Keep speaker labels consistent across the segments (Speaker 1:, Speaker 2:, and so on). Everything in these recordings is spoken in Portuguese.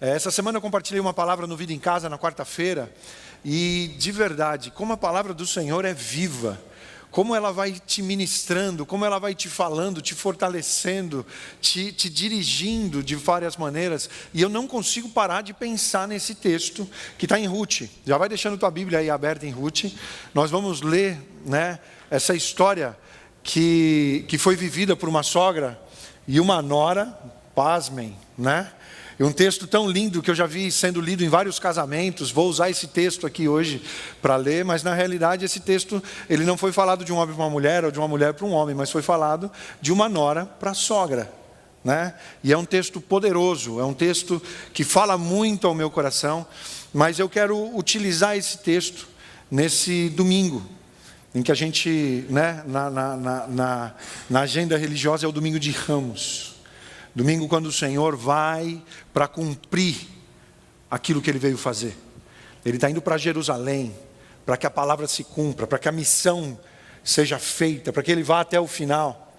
Speaker 1: Essa semana eu compartilhei uma palavra no Vida em Casa, na quarta-feira, e de verdade, como a palavra do Senhor é viva, como ela vai te ministrando, como ela vai te falando, te fortalecendo, te dirigindo de várias maneiras. E eu não consigo parar de pensar nesse texto que está em Ruth. Já vai deixando tua Bíblia aí aberta em Ruth. Nós vamos ler, essa história que foi vivida por uma sogra e uma nora, pasmem, E um texto tão lindo que eu já vi sendo lido em vários casamentos. Vou usar esse texto aqui hoje para ler, mas na realidade esse texto, ele não foi falado de um homem para uma mulher, ou de uma mulher para um homem, mas foi falado de uma nora para a sogra. E é um texto poderoso, é um texto que fala muito ao meu coração, mas eu quero utilizar esse texto nesse domingo, em que a gente, na agenda religiosa é o domingo de Ramos. Domingo quando o Senhor vai para cumprir aquilo que Ele veio fazer. Ele está indo para Jerusalém, para que a palavra se cumpra, para que a missão seja feita, para que Ele vá até o final.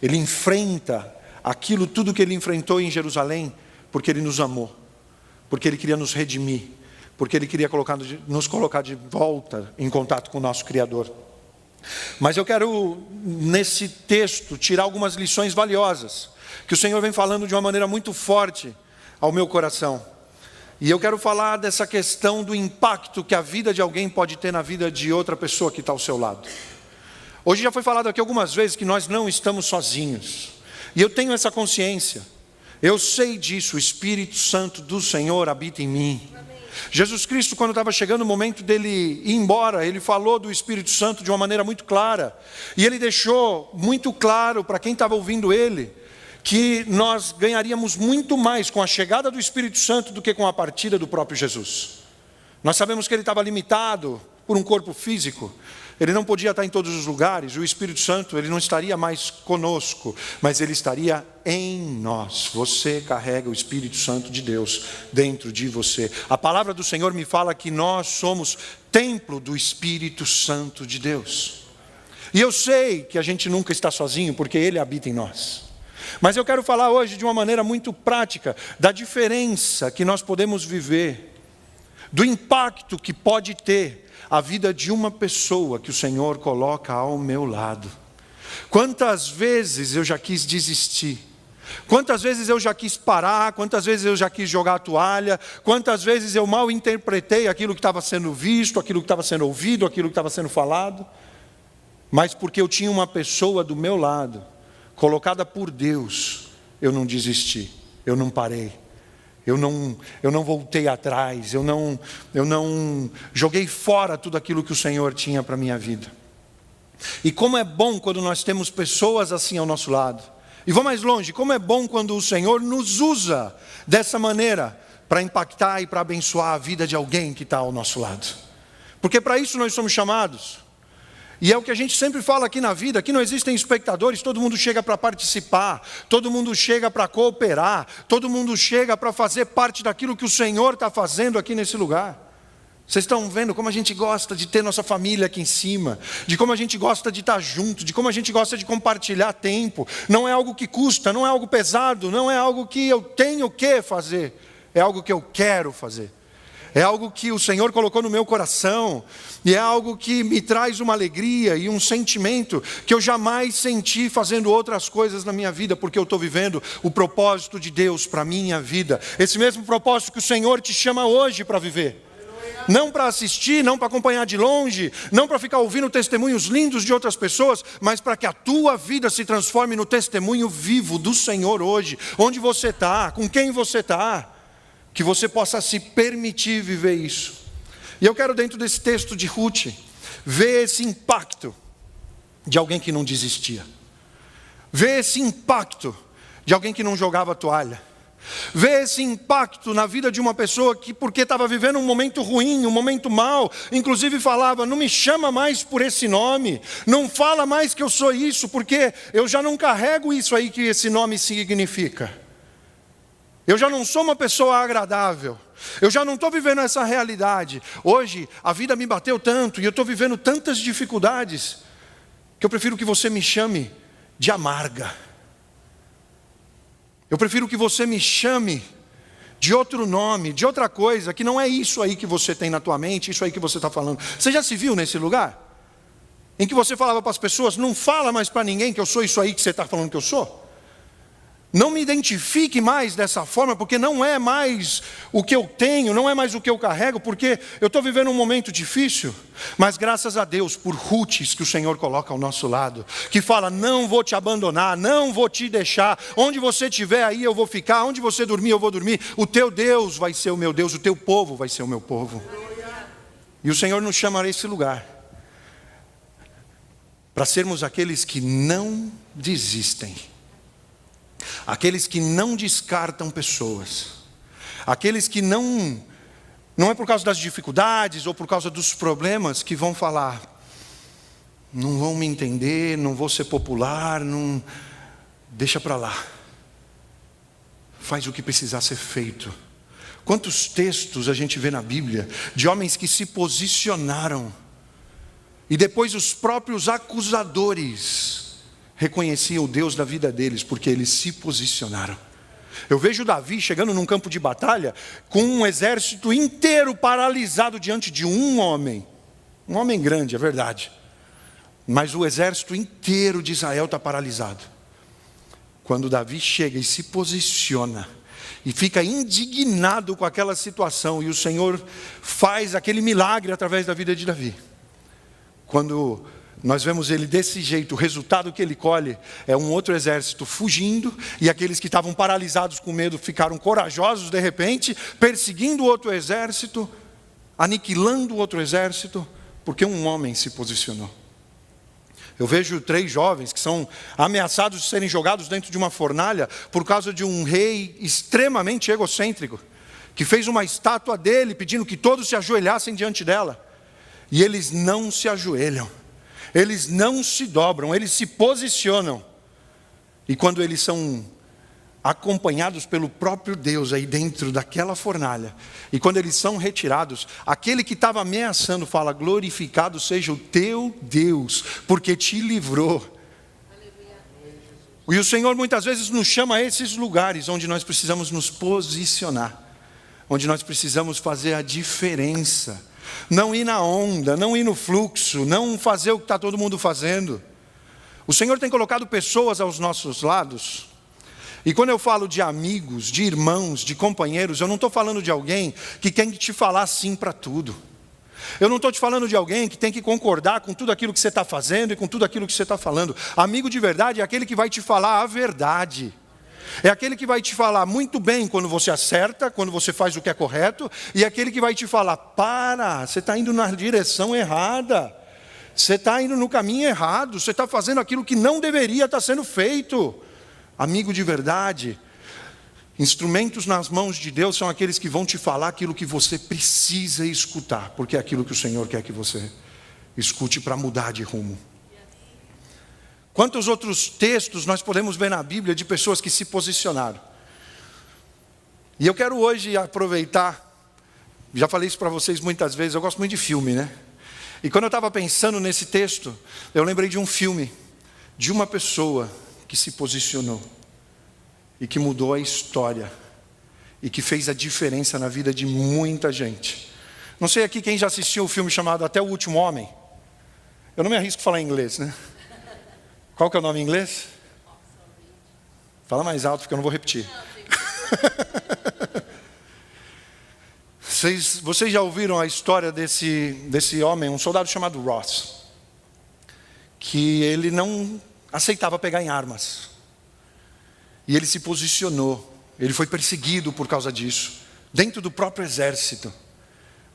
Speaker 1: Ele enfrenta aquilo tudo que Ele enfrentou em Jerusalém, porque Ele nos amou, porque Ele queria nos redimir, porque Ele queria nos colocar de volta em contato com o nosso Criador. Mas eu quero, nesse texto, tirar algumas lições valiosas, que o Senhor vem falando de uma maneira muito forte ao meu coração. E eu quero falar dessa questão do impacto que a vida de alguém pode ter na vida de outra pessoa que está ao seu lado. Hoje já foi falado aqui algumas vezes que nós não estamos sozinhos. E eu tenho essa consciência. Eu sei disso, o Espírito Santo do Senhor habita em mim. Jesus Cristo, quando estava chegando o momento dele ir embora, ele falou do Espírito Santo de uma maneira muito clara. E ele deixou muito claro para quem estava ouvindo ele, que nós ganharíamos muito mais com a chegada do Espírito Santo do que com a partida do próprio Jesus. Nós sabemos que ele estava limitado por um corpo físico, ele não podia estar em todos os lugares, o Espírito Santo ele não estaria mais conosco, mas ele estaria em nós. Você carrega o Espírito Santo de Deus dentro de você. A palavra do Senhor me fala que nós somos templo do Espírito Santo de Deus. E eu sei que a gente nunca está sozinho, porque Ele habita em nós. Mas eu quero falar hoje de uma maneira muito prática da diferença que nós podemos viver, do impacto que pode ter a vida de uma pessoa que o Senhor coloca ao meu lado. Quantas vezes eu já quis desistir, quantas vezes eu já quis parar, quantas vezes eu já quis jogar a toalha, quantas vezes eu mal interpretei aquilo que estava sendo visto, aquilo que estava sendo ouvido, aquilo que estava sendo falado, mas porque eu tinha uma pessoa do meu lado, colocada por Deus, eu não desisti, eu não parei, eu não voltei atrás, eu não joguei fora tudo aquilo que o Senhor tinha para a minha vida. E como é bom quando nós temos pessoas assim ao nosso lado. E vou mais longe, como é bom quando o Senhor nos usa dessa maneira para impactar e para abençoar a vida de alguém que está ao nosso lado. Porque para isso nós somos chamados. E é o que a gente sempre fala aqui na vida, aqui não existem espectadores, todo mundo chega para participar, todo mundo chega para cooperar, todo mundo chega para fazer parte daquilo que o Senhor está fazendo aqui nesse lugar. Vocês estão vendo como a gente gosta de ter nossa família aqui em cima, de como a gente gosta de estar junto, de como a gente gosta de compartilhar tempo. Não é algo que custa, não é algo pesado, não é algo que eu tenho que fazer, é algo que eu quero fazer. É algo que o Senhor colocou no meu coração, e é algo que me traz uma alegria e um sentimento que eu jamais senti fazendo outras coisas na minha vida, porque eu estou vivendo o propósito de Deus para a minha vida. Esse mesmo propósito que o Senhor te chama hoje para viver. Não para assistir, não para acompanhar de longe, não para ficar ouvindo testemunhos lindos de outras pessoas, mas para que a tua vida se transforme no testemunho vivo do Senhor hoje. Onde você está, com quem você está. Que você possa se permitir viver isso. E eu quero, dentro desse texto de Ruth, ver esse impacto de alguém que não desistia. Ver esse impacto de alguém que não jogava a toalha. Ver esse impacto na vida de uma pessoa que, porque estava vivendo um momento ruim, um momento mau, inclusive falava, não me chama mais por esse nome, não fala mais que eu sou isso, porque eu já não carrego isso aí que esse nome significa. Eu já não sou uma pessoa agradável. Eu já não estou vivendo essa realidade. Hoje a vida me bateu tanto e eu estou vivendo tantas dificuldades que eu prefiro que você me chame de amarga. Eu prefiro que você me chame de outro nome, de outra coisa, que não é isso aí que você tem na tua mente, isso aí que você está falando. Você já se viu nesse lugar? Em que você falava para as pessoas, não fala mais para ninguém que eu sou isso aí que você está falando que eu sou. Não me identifique mais dessa forma, porque não é mais o que eu tenho, não é mais o que eu carrego, porque eu estou vivendo um momento difícil, mas graças a Deus por Rutes que o Senhor coloca ao nosso lado, que fala, não vou te abandonar, não vou te deixar, onde você estiver aí eu vou ficar, onde você dormir eu vou dormir, o teu Deus vai ser o meu Deus, o teu povo vai ser o meu povo. E o Senhor nos chama a esse lugar, para sermos aqueles que não desistem, aqueles que não descartam pessoas, aqueles que não é por causa das dificuldades ou por causa dos problemas que vão falar, não vão me entender, não vou ser popular, não, deixa para lá, faz o que precisar ser feito. Quantos textos a gente vê na Bíblia de homens que se posicionaram e depois os próprios acusadores reconheciam o Deus da vida deles, porque eles se posicionaram. Eu vejo Davi chegando num campo de batalha, com um exército inteiro paralisado diante de um homem grande, é verdade, mas o exército inteiro de Israel está paralisado. Quando Davi chega e se posiciona, e fica indignado com aquela situação, e o Senhor faz aquele milagre através da vida de Davi. Quando nós vemos ele desse jeito, o resultado que ele colhe é um outro exército fugindo, e aqueles que estavam paralisados com medo ficaram corajosos de repente, perseguindo outro exército, aniquilando outro exército, porque um homem se posicionou. Eu vejo 3 jovens que são ameaçados de serem jogados dentro de uma fornalha por causa de um rei extremamente egocêntrico, que fez uma estátua dele pedindo que todos se ajoelhassem diante dela, e eles não se ajoelham. Eles não se dobram, eles se posicionam. E quando eles são acompanhados pelo próprio Deus aí dentro daquela fornalha, e quando eles são retirados, aquele que estava ameaçando fala, glorificado seja o teu Deus, porque te livrou. E o Senhor muitas vezes nos chama a esses lugares onde nós precisamos nos posicionar, onde nós precisamos fazer a diferença. Não ir na onda, não ir no fluxo, não fazer o que está todo mundo fazendo. O Senhor tem colocado pessoas aos nossos lados. E quando eu falo de amigos, de irmãos, de companheiros, eu não estou falando de alguém que tem que te falar sim para tudo. Eu não estou te falando de alguém que tem que concordar com tudo aquilo que você está fazendo e com tudo aquilo que você está falando. Amigo de verdade é aquele que vai te falar a verdade. É aquele que vai te falar muito bem quando você acerta, quando você faz o que é correto, e é aquele que vai te falar, você está indo na direção errada, você está indo no caminho errado, você está fazendo aquilo que não deveria estar sendo feito. Amigo de verdade, instrumentos nas mãos de Deus são aqueles que vão te falar aquilo que você precisa escutar, porque é aquilo que o Senhor quer que você escute para mudar de rumo. Quantos outros textos nós podemos ver na Bíblia de pessoas que se posicionaram? E eu quero hoje aproveitar, já falei isso para vocês muitas vezes, eu gosto muito de filme, né? E quando eu estava pensando nesse texto, eu lembrei de um filme, de uma pessoa que se posicionou, e que mudou a história, e que fez a diferença na vida de muita gente. Não sei aqui quem já assistiu o filme chamado Até o Último Homem. Eu não me arrisco a falar em inglês, né? Qual que é o nome em inglês? Fala mais alto, porque eu não vou repetir. Vocês já ouviram a história desse homem, um soldado chamado Ross, que ele não aceitava pegar em armas. E ele se posicionou. Ele foi perseguido por causa disso, dentro do próprio exército.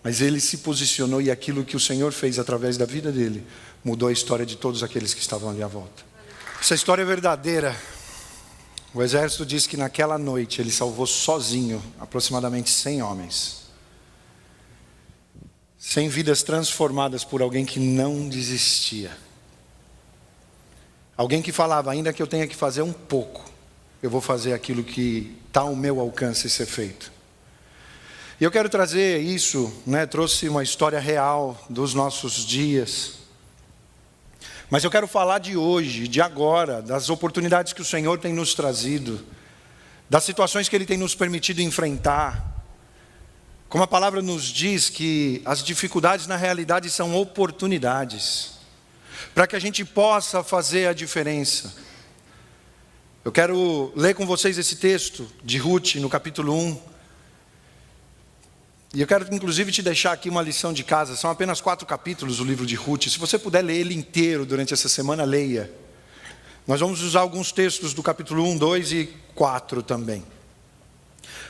Speaker 1: Mas ele se posicionou, e aquilo que o Senhor fez através da vida dele mudou a história de todos aqueles que estavam ali à volta. Essa história é verdadeira. O exército diz que naquela noite ele salvou sozinho aproximadamente 100 homens. 100 vidas transformadas por alguém que não desistia. Alguém que falava, ainda que eu tenha que fazer um pouco, eu vou fazer aquilo que está ao meu alcance ser feito. E eu quero trazer isso, trouxe uma história real dos nossos dias. Mas eu quero falar de hoje, de agora, das oportunidades que o Senhor tem nos trazido, das situações que Ele tem nos permitido enfrentar. Como a palavra nos diz que as dificuldades na realidade são oportunidades, para que a gente possa fazer a diferença. Eu quero ler com vocês esse texto de Ruth, no capítulo 1. E eu quero inclusive te deixar aqui uma lição de casa. São apenas 4 capítulos do livro de Ruth. Se você puder ler ele inteiro durante essa semana, leia. Nós vamos usar alguns textos do capítulo 1, 2 e 4 também.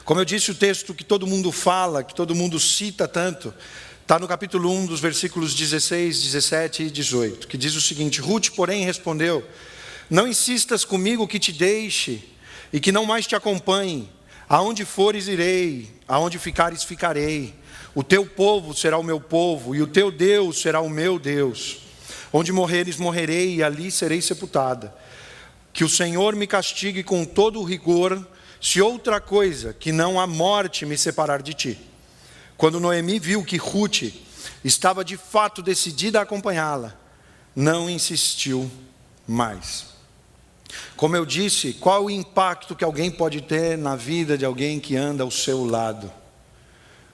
Speaker 1: Como eu disse, o texto que todo mundo fala, que todo mundo cita tanto, está no capítulo 1, dos versículos 16, 17 e 18, que diz o seguinte: Ruth, porém, respondeu: não insistas comigo que te deixe e que não mais te acompanhe. Aonde fores irei, aonde ficares ficarei. O teu povo será o meu povo e o teu Deus será o meu Deus. Onde morreres morrerei e ali serei sepultada. Que o Senhor me castigue com todo o rigor, se outra coisa que não a morte me separar de ti. Quando Noemi viu que Ruth estava de fato decidida a acompanhá-la, não insistiu mais. Como eu disse, qual o impacto que alguém pode ter na vida de alguém que anda ao seu lado?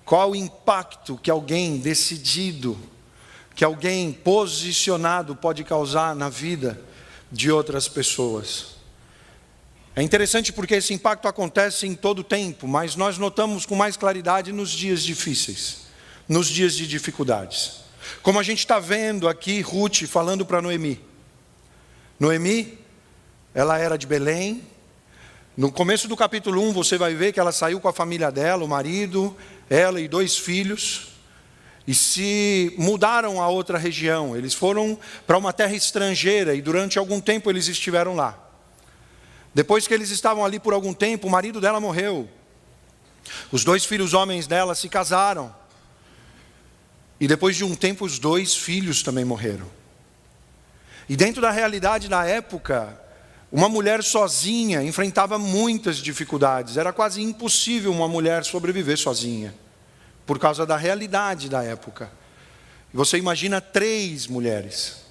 Speaker 1: Qual o impacto que alguém decidido, que alguém posicionado pode causar na vida de outras pessoas? É interessante porque esse impacto acontece em todo o tempo, mas nós notamos com mais claridade nos dias difíceis, nos dias de dificuldades. Como a gente está vendo aqui Ruth falando para Noemi. Noemi, ela era de Belém. No começo do capítulo 1 você vai ver que ela saiu com a família dela, o marido, ela e 2 filhos, e se mudaram a outra região. Eles foram para uma terra estrangeira e durante algum tempo eles estiveram lá. Depois que eles estavam ali por algum tempo, o marido dela morreu. Os 2 filhos homens dela se casaram. E depois de um tempo os 2 filhos também morreram. E dentro da realidade da época, uma mulher sozinha enfrentava muitas dificuldades. Era quase impossível uma mulher sobreviver sozinha, por causa da realidade da época. Você imagina 3 mulheres.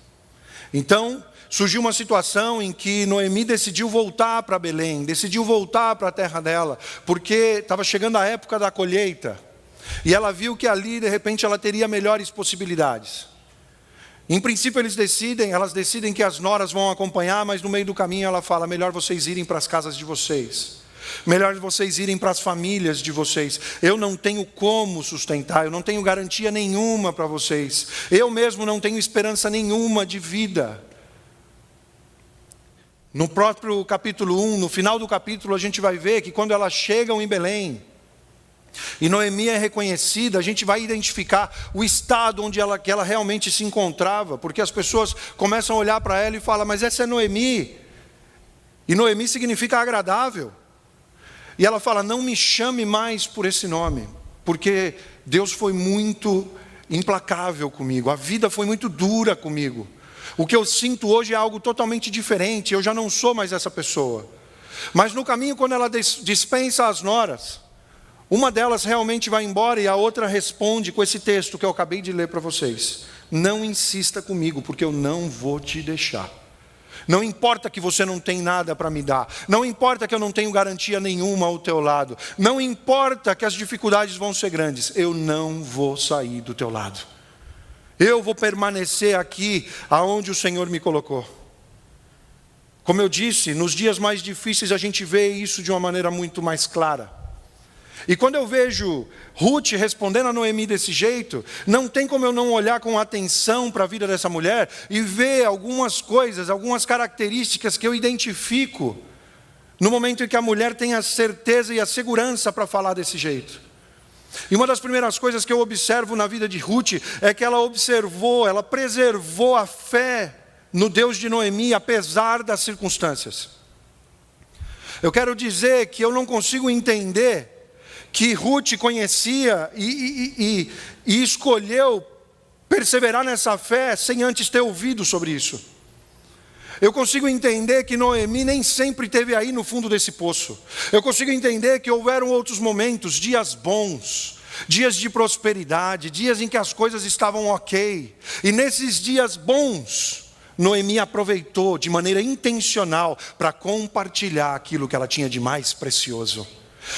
Speaker 1: Então, surgiu uma situação em que Noemi decidiu voltar para Belém, decidiu voltar para a terra dela, porque estava chegando a época da colheita. E ela viu que ali, de repente, ela teria melhores possibilidades. Em princípio elas decidem que as noras vão acompanhar, mas no meio do caminho ela fala: melhor vocês irem para as casas de vocês, melhor vocês irem para as famílias de vocês. Eu não tenho como sustentar, eu não tenho garantia nenhuma para vocês, eu mesmo não tenho esperança nenhuma de vida. No próprio capítulo 1, no final do capítulo, a gente vai ver que quando elas chegam em Belém, e Noemi é reconhecida, a gente vai identificar o estado onde que ela realmente se encontrava, porque as pessoas começam a olhar para ela e falam: mas essa é Noemi, e Noemi significa agradável, e ela fala: não me chame mais por esse nome, porque Deus foi muito implacável comigo, a vida foi muito dura comigo, o que eu sinto hoje é algo totalmente diferente, eu já não sou mais essa pessoa. Mas no caminho, quando ela dispensa as noras, uma delas realmente vai embora e a outra responde com esse texto que eu acabei de ler para vocês: não insista comigo, porque eu não vou te deixar. Não importa que você não tem nada para me dar, não importa que eu não tenho garantia nenhuma ao teu lado, não importa que as dificuldades vão ser grandes, eu não vou sair do teu lado. Eu vou permanecer aqui aonde o Senhor me colocou. Como eu disse, nos dias mais difíceis a gente vê isso de uma maneira muito mais clara. E quando eu vejo Ruth respondendo a Noemi desse jeito, não tem como eu não olhar com atenção para a vida dessa mulher e ver algumas coisas, algumas características que eu identifico no momento em que a mulher tem a certeza e a segurança para falar desse jeito. E uma das primeiras coisas que eu observo na vida de Ruth é que ela preservou a fé no Deus de Noemi, apesar das circunstâncias. Eu quero dizer que eu não consigo entender que Ruth conhecia e escolheu perseverar nessa fé sem antes ter ouvido sobre isso. Eu consigo entender que Noemi nem sempre esteve aí no fundo desse poço. Eu consigo entender que houveram outros momentos, dias bons, dias de prosperidade, dias em que as coisas estavam ok. E nesses dias bons, Noemi aproveitou de maneira intencional para compartilhar aquilo que ela tinha de mais precioso.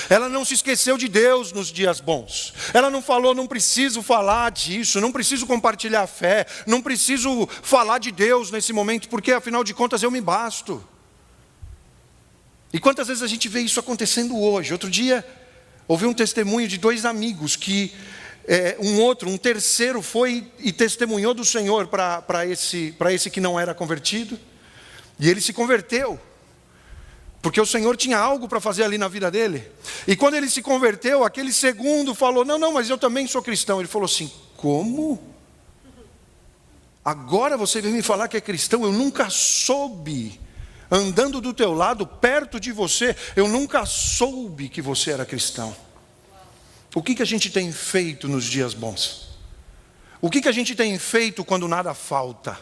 Speaker 1: Ela não se esqueceu de Deus nos dias bons. Ela não falou, não preciso falar disso, não preciso compartilhar a fé, não preciso falar de Deus nesse momento, porque afinal de contas eu me basto. E quantas vezes a gente vê isso acontecendo hoje? Outro dia, ouvi um testemunho de 2 amigos que um terceiro foi e testemunhou do Senhor para esse que não era convertido. E ele se converteu, porque o Senhor tinha algo para fazer ali na vida dele. E quando ele se converteu, aquele segundo falou, não, mas eu também sou cristão. Ele falou assim, como? Agora você vem me falar que é cristão? Eu nunca soube, andando do teu lado, perto de você, eu nunca soube que você era cristão. O que a gente tem feito nos dias bons? O que a gente tem feito quando nada falta?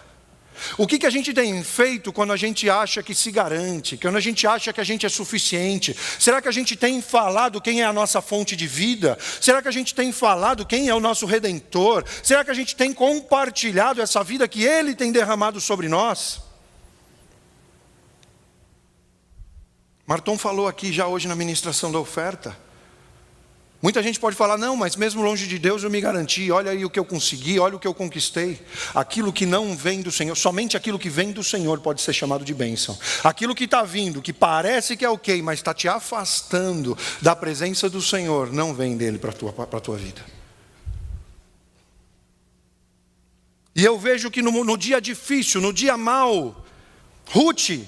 Speaker 1: O que a gente tem feito quando a gente acha que se garante, quando a gente acha que a gente é suficiente? Será que a gente tem falado quem é a nossa fonte de vida? Será que a gente tem falado quem é o nosso Redentor? Será que a gente tem compartilhado essa vida que Ele tem derramado sobre nós? Marton falou aqui já hoje na ministração da oferta. Muita gente pode falar, não, mas mesmo longe de Deus eu me garanti, olha aí o que eu consegui, olha o que eu conquistei. Aquilo que não vem do Senhor, somente aquilo que vem do Senhor pode ser chamado de bênção. Aquilo que está vindo, que parece que é ok, mas está te afastando da presença do Senhor, não vem dele para a tua vida. E eu vejo que no dia difícil, no dia mau, Ruth,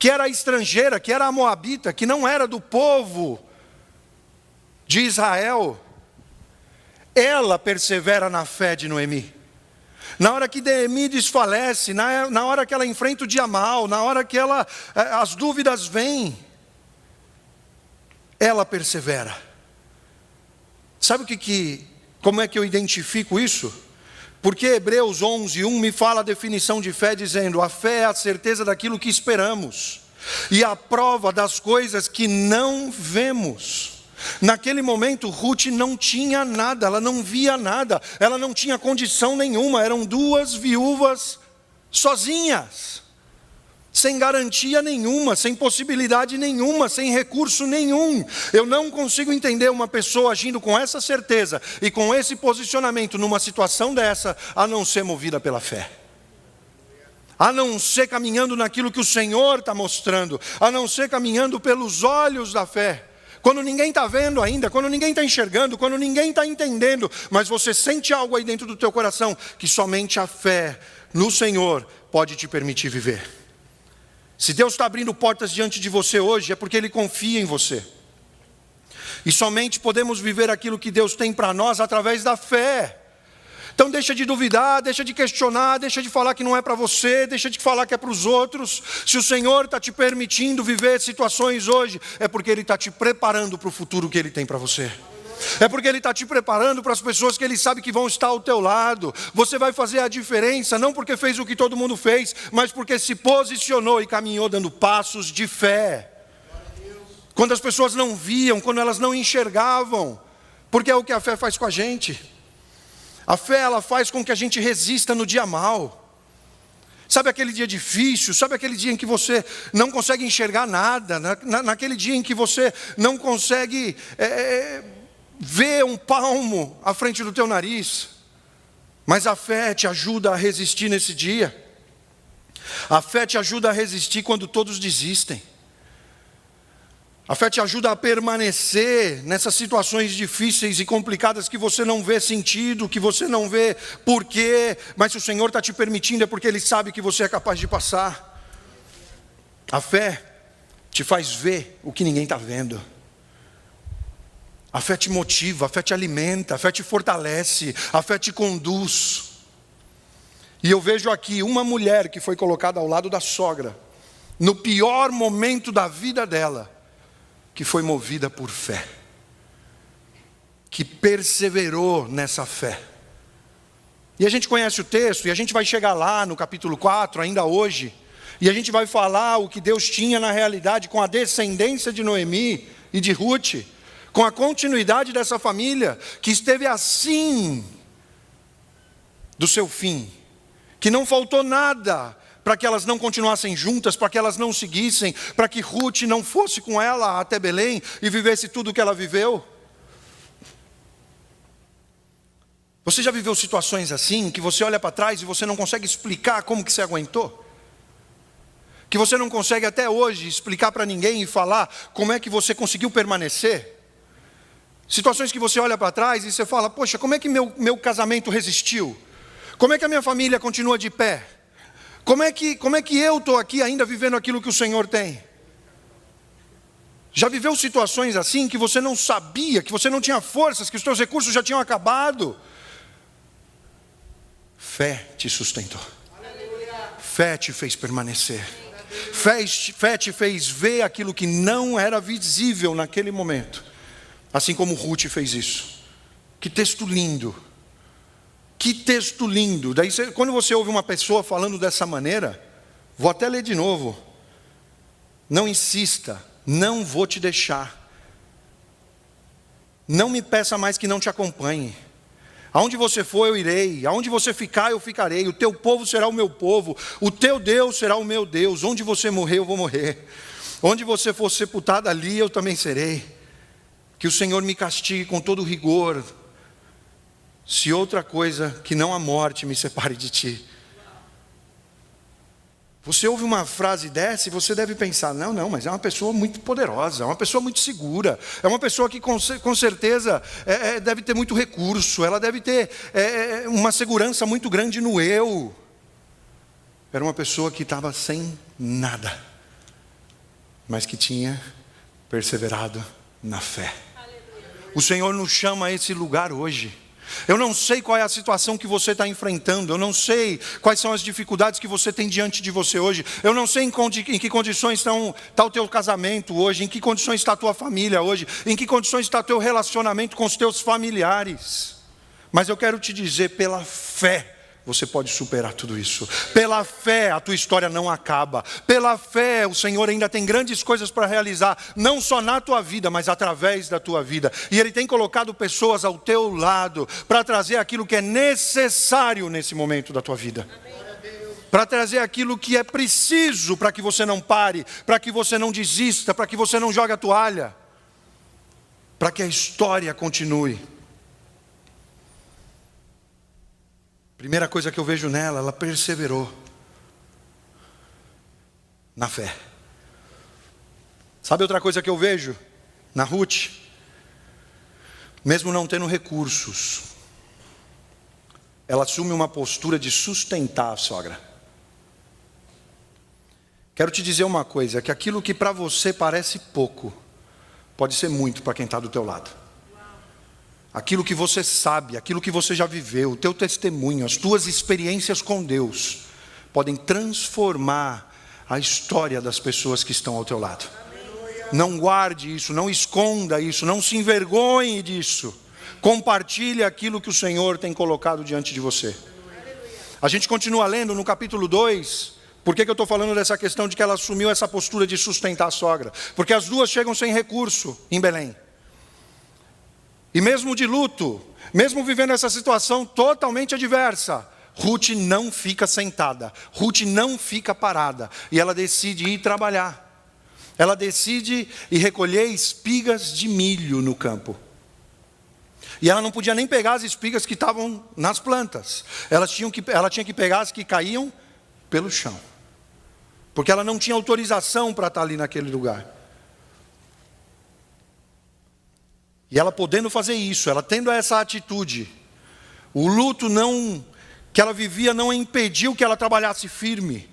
Speaker 1: que era estrangeira, que era a moabita, que não era do povo de Israel, ela persevera na fé de Noemi. Na hora que Noemi desfalece, na hora que ela enfrenta o dia mal, na hora que as dúvidas vêm, ela persevera. Sabe como é que eu identifico isso? Porque Hebreus 11:1 me fala a definição de fé dizendo, a fé é a certeza daquilo que esperamos e a prova das coisas que não vemos. Naquele momento Ruth não tinha nada, ela não via nada, ela não tinha condição nenhuma, eram 2 viúvas sozinhas, sem garantia nenhuma, sem possibilidade nenhuma, sem recurso nenhum. Eu não consigo entender uma pessoa agindo com essa certeza e com esse posicionamento numa situação dessa, a não ser movida pela fé. A não ser caminhando naquilo que o Senhor está mostrando, a não ser caminhando pelos olhos da fé. Quando ninguém está vendo ainda, quando ninguém está enxergando, quando ninguém está entendendo, mas você sente algo aí dentro do teu coração, que somente a fé no Senhor pode te permitir viver. Se Deus está abrindo portas diante de você hoje, é porque Ele confia em você. E somente podemos viver aquilo que Deus tem para nós através da fé. Então deixa de duvidar, deixa de questionar, deixa de falar que não é para você, deixa de falar que é para os outros. Se o Senhor está te permitindo viver situações hoje, é porque Ele está te preparando para o futuro que Ele tem para você. É porque Ele está te preparando para as pessoas que Ele sabe que vão estar ao teu lado. Você vai fazer a diferença, não porque fez o que todo mundo fez, mas porque se posicionou e caminhou dando passos de fé. Quando as pessoas não viam, quando elas não enxergavam, porque é o que a fé faz com a gente. A fé, ela faz com que a gente resista no dia mau. Sabe aquele dia difícil? Sabe aquele dia em que você não consegue enxergar nada? Naquele dia em que você não consegue ver um palmo à frente do teu nariz? Mas a fé te ajuda a resistir nesse dia. A fé te ajuda a resistir quando todos desistem. A fé te ajuda a permanecer nessas situações difíceis e complicadas que você não vê sentido, que você não vê porquê, mas se o Senhor está te permitindo é porque Ele sabe que você é capaz de passar. A fé te faz ver o que ninguém está vendo. A fé te motiva, a fé te alimenta, a fé te fortalece, a fé te conduz. E eu vejo aqui uma mulher que foi colocada ao lado da sogra, no pior momento da vida dela, que foi movida por fé, que perseverou nessa fé. E a gente conhece o texto, e a gente vai chegar lá no capítulo 4, ainda hoje, e a gente vai falar o que Deus tinha na realidade com a descendência de Noemi e de Ruth, com a continuidade dessa família, que esteve assim do seu fim, que não faltou nada para que elas não continuassem juntas, para que elas não seguissem, para que Ruth não fosse com ela até Belém e vivesse tudo o que ela viveu. Você já viveu situações assim, que você olha para trás e você não consegue explicar como que você aguentou? Que você não consegue até hoje explicar para ninguém e falar como é que você conseguiu permanecer? Situações que você olha para trás e você fala, poxa, como é que meu casamento resistiu? Como é que a minha família continua de pé? Como é que eu estou aqui ainda vivendo aquilo que o Senhor tem? Já viveu situações assim que você não sabia, que você não tinha forças, que os seus recursos já tinham acabado? Fé te sustentou. Fé te fez permanecer. Fé te fez ver aquilo que não era visível naquele momento. Assim como Ruth fez isso. Que texto lindo. Que texto lindo. Daí quando você ouve uma pessoa falando dessa maneira, vou até ler de novo. Não insista, não vou te deixar. Não me peça mais que não te acompanhe. Aonde você for eu irei, aonde você ficar eu ficarei, o teu povo será o meu povo, o teu Deus será o meu Deus, onde você morrer eu vou morrer, onde você for sepultado ali eu também serei. Que o Senhor me castigue com todo rigor, se outra coisa que não a morte me separe de ti. Você ouve uma frase dessa e você deve pensar, não, mas é uma pessoa muito poderosa, é uma pessoa muito segura, é uma pessoa que com certeza deve ter muito recurso, ela deve ter uma segurança muito grande no eu. Era uma pessoa que estava sem nada, mas que tinha perseverado na fé. O Senhor nos chama a esse lugar hoje. Eu não sei qual é a situação que você está enfrentando, eu não sei quais são as dificuldades que você tem diante de você hoje, eu não sei em que condições está o teu casamento hoje, em que condições está a tua família hoje, em que condições está o teu relacionamento com os teus familiares, mas eu quero te dizer, pela fé, você pode superar tudo isso. Pela fé a tua história não acaba. Pela fé o Senhor ainda tem grandes coisas para realizar, não só na tua vida, mas através da tua vida. E Ele tem colocado pessoas ao teu lado para trazer aquilo que é necessário nesse momento da tua vida. Para trazer aquilo que é preciso para que você não pare, para que você não desista, para que você não jogue a toalha, para que a história continue. Primeira coisa que eu vejo nela, ela perseverou na fé. Sabe outra coisa que eu vejo na Ruth? Mesmo não tendo recursos, ela assume uma postura de sustentar a sogra. Quero te dizer uma coisa, que aquilo que para você parece pouco, pode ser muito para quem está do teu lado. Aquilo que você sabe, aquilo que você já viveu, o teu testemunho, as tuas experiências com Deus, podem transformar a história das pessoas que estão ao teu lado. Não guarde isso, não esconda isso, não se envergonhe disso. Compartilhe aquilo que o Senhor tem colocado diante de você. A gente continua lendo no capítulo 2, por que eu estou falando dessa questão de que ela assumiu essa postura de sustentar a sogra? Porque as duas chegam sem recurso em Belém. E mesmo de luto, mesmo vivendo essa situação totalmente adversa, Ruth não fica sentada, Ruth não fica parada, e ela decide ir trabalhar. Ela decide ir recolher espigas de milho no campo. E ela não podia nem pegar as espigas que estavam nas plantas, ela tinha que pegar as que caíam pelo chão, porque ela não tinha autorização para estar ali naquele lugar. E ela podendo fazer isso, ela tendo essa atitude, o luto que ela vivia não impediu que ela trabalhasse firme.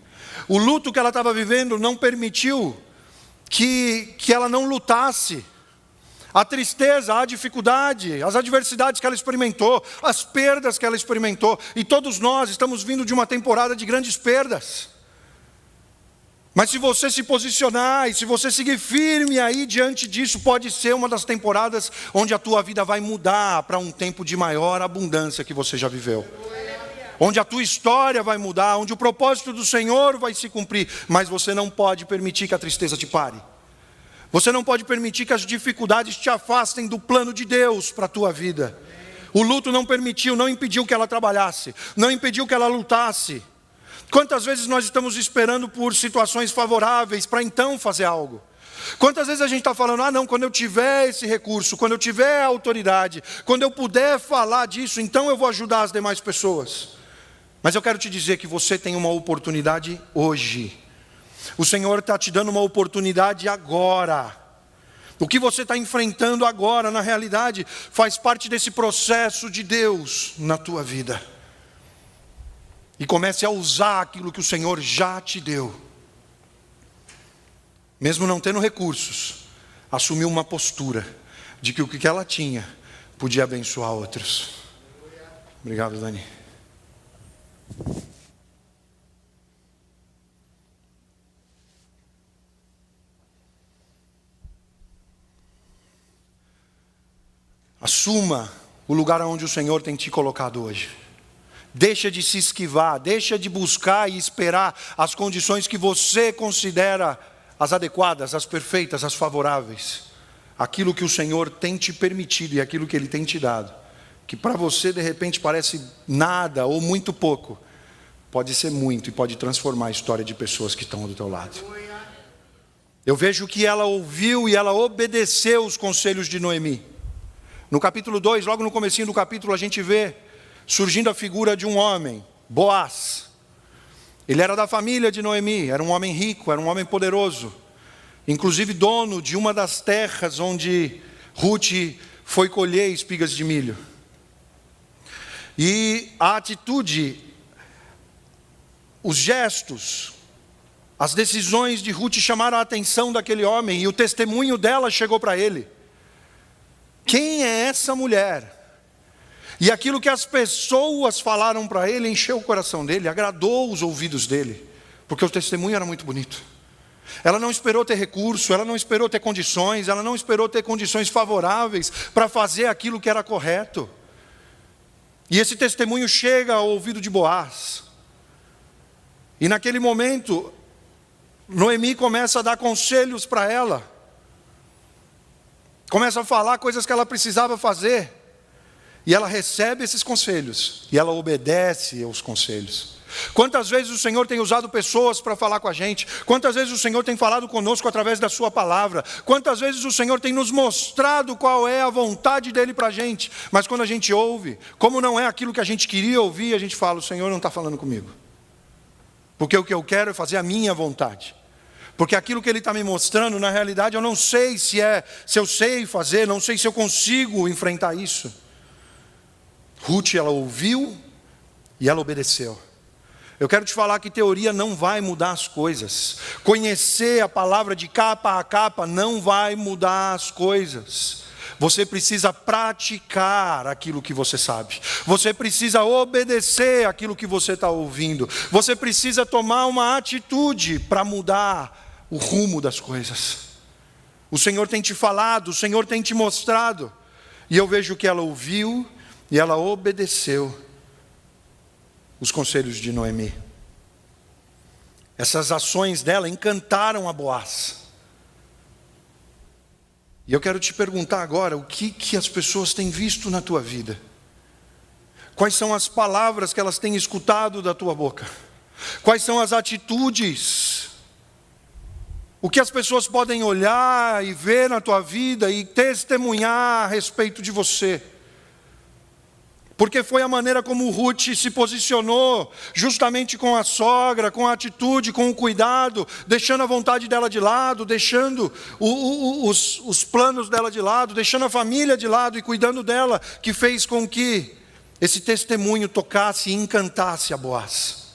Speaker 1: O luto que ela estava vivendo não permitiu que ela não lutasse. A tristeza, a dificuldade, as adversidades que ela experimentou, as perdas que ela experimentou. E todos nós estamos vindo de uma temporada de grandes perdas. Mas se você se posicionar e se você seguir firme aí diante disso, pode ser uma das temporadas onde a tua vida vai mudar para um tempo de maior abundância que você já viveu. Onde a tua história vai mudar, onde o propósito do Senhor vai se cumprir. Mas você não pode permitir que a tristeza te pare. Você não pode permitir que as dificuldades te afastem do plano de Deus para a tua vida. O luto não impediu que ela trabalhasse, não impediu que ela lutasse. Quantas vezes nós estamos esperando por situações favoráveis para então fazer algo? Quantas vezes a gente está falando, não, quando eu tiver esse recurso, quando eu tiver a autoridade, quando eu puder falar disso, então eu vou ajudar as demais pessoas. Mas eu quero te dizer que você tem uma oportunidade hoje. O Senhor está te dando uma oportunidade agora. O que você está enfrentando agora, na realidade, faz parte desse processo de Deus na tua vida. E comece a usar aquilo que o Senhor já te deu. Mesmo não tendo recursos, assumiu uma postura de que o que ela tinha podia abençoar outros. Obrigado, Dani. Assuma o lugar onde o Senhor tem te colocado hoje. Deixa de se esquivar, deixa de buscar e esperar as condições que você considera as adequadas, as perfeitas, as favoráveis. Aquilo que o Senhor tem te permitido e aquilo que Ele tem te dado, que para você de repente parece nada ou muito pouco, pode ser muito e pode transformar a história de pessoas que estão do teu lado. Eu vejo que ela ouviu e ela obedeceu os conselhos de Noemi. No capítulo 2, logo no comecinho do capítulo, a gente vê surgindo a figura de um homem, Boaz. Ele era da família de Noemi, era um homem rico, era um homem poderoso, inclusive dono de uma das terras onde Ruth foi colher espigas de milho. E a atitude, os gestos, as decisões de Ruth chamaram a atenção daquele homem, e o testemunho dela chegou para ele. Quem é essa mulher? E aquilo que as pessoas falaram para ele encheu o coração dele, agradou os ouvidos dele, porque o testemunho era muito bonito. Ela não esperou ter recurso, ela não esperou ter condições, ela não esperou ter condições favoráveis para fazer aquilo que era correto. E esse testemunho chega ao ouvido de Boaz. E naquele momento, Noemi começa a dar conselhos para ela. Começa a falar coisas que ela precisava fazer. E ela recebe esses conselhos. E ela obedece aos conselhos. Quantas vezes o Senhor tem usado pessoas para falar com a gente? Quantas vezes o Senhor tem falado conosco através da sua palavra? Quantas vezes o Senhor tem nos mostrado qual é a vontade dEle para a gente? Mas quando a gente ouve, como não é aquilo que a gente queria ouvir, a gente fala, o Senhor não está falando comigo. Porque o que eu quero é fazer a minha vontade. Porque aquilo que Ele está me mostrando, na realidade, eu não sei se eu sei fazer, não sei se eu consigo enfrentar isso. Ruth, ela ouviu e ela obedeceu. Eu quero te falar que teoria não vai mudar as coisas. Conhecer a palavra de capa a capa não vai mudar as coisas. Você precisa praticar aquilo que você sabe. Você precisa obedecer aquilo que você está ouvindo. Você precisa tomar uma atitude para mudar o rumo das coisas. O Senhor tem te falado, o Senhor tem te mostrado. E eu vejo que ela ouviu e ela obedeceu os conselhos de Noemi. Essas ações dela encantaram a Boaz. E eu quero te perguntar agora, o que as pessoas têm visto na tua vida? Quais são as palavras que elas têm escutado da tua boca? Quais são as atitudes? O que as pessoas podem olhar e ver na tua vida e testemunhar a respeito de você? Porque foi a maneira como Ruth se posicionou, justamente com a sogra, com a atitude, com o cuidado, deixando a vontade dela de lado, deixando os planos dela de lado, deixando a família de lado e cuidando dela, que fez com que esse testemunho tocasse e encantasse a Boaz.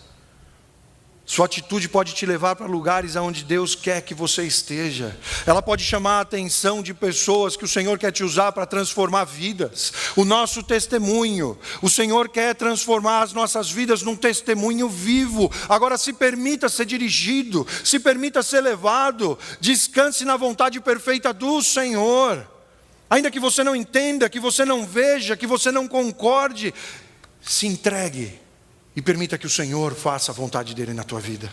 Speaker 1: Sua atitude pode te levar para lugares onde Deus quer que você esteja. Ela pode chamar a atenção de pessoas que o Senhor quer te usar para transformar vidas. O nosso testemunho, o Senhor quer transformar as nossas vidas num testemunho vivo. Agora se permita ser dirigido, se permita ser levado. Descanse na vontade perfeita do Senhor. Ainda que você não entenda, que você não veja, que você não concorde, se entregue. E permita que o Senhor faça a vontade dEle na tua vida.